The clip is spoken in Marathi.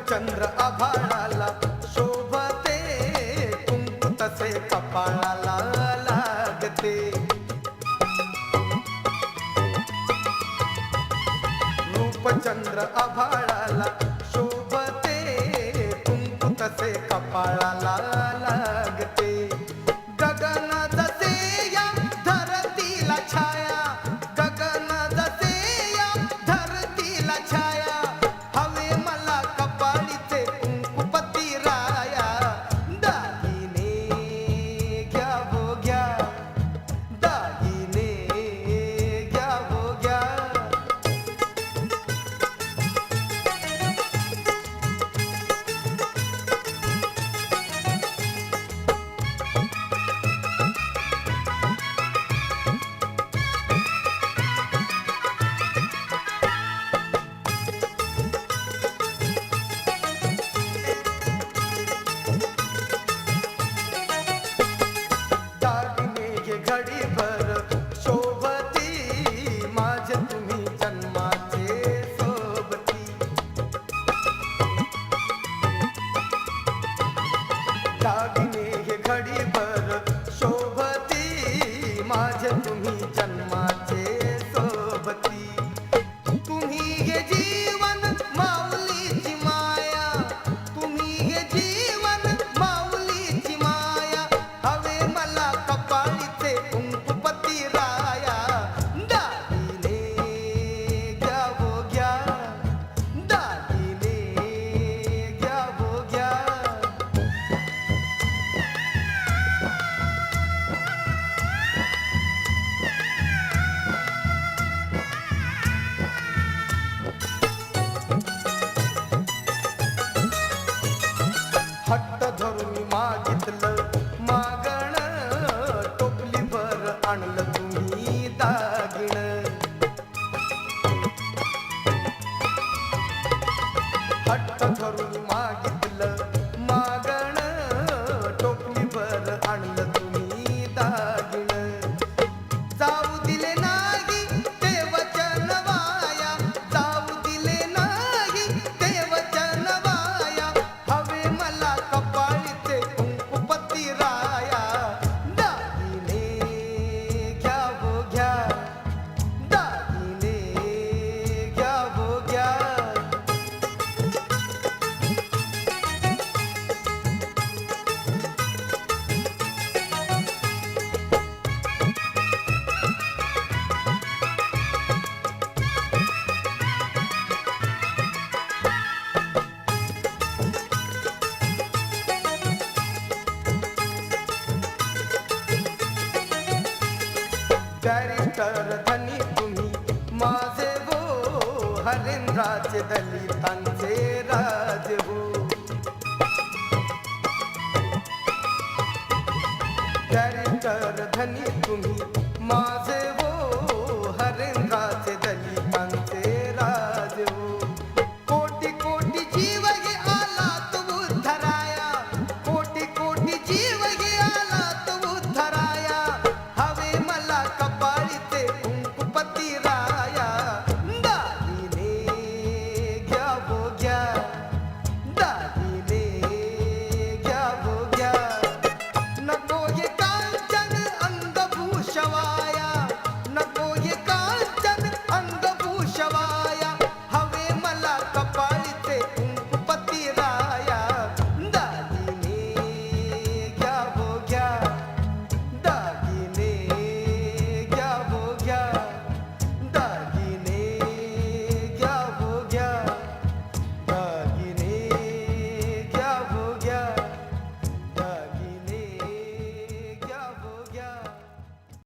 चंद्र आभाळाला शोभते, कुंकू तसे कपाळाला लागते. रूपचंद्र आभाळाला शोभते, कुंकू तसे कपाळाला लागते. गगन जसे या धरतीला छाया, गगन जसे या धरतीला छाया, हवे मला कपाळीचे कुंकुपती राया. दागिने घ्या वो घ्या, दागिने घ्या वो घ्या. दागिने घे घडीभर शोभती, माझे तुम्ही जन्माचे सोबती. दागिने घे घडीभर शोभती, माझे तुम्ही जन्माचे सोबती. तुम्ही हे जीवन माऊलीची माया, तुम्ही हे जीवन माऊलीची माया, हवे मला कपाळीचे कुंकुपती राया. दागिने घ्या वो घ्या, दागिने घ्या वो घ्या. हट्ट धरून मागितलं मागण, टोपलीभर आणलं तुम्ही दागिण. हट्ट धरून मागितलं मागण, टोपलीभर आणलं तुम्ही दागिण. जाऊ दिले नाही ते वचन वाया, जाऊ दिले नाही ते वचन वाया, हवे मला कपाळीचे कुंकुपती राया. दागिने घ्या वो घ्या, दागिने घ्या वो घ्या. बॅरिस्टर धनी तुम्ही माझे हो, हरिंद्राचे दलितांचे राजे हो. बॅरिस्टर धनी तुम्ही माझे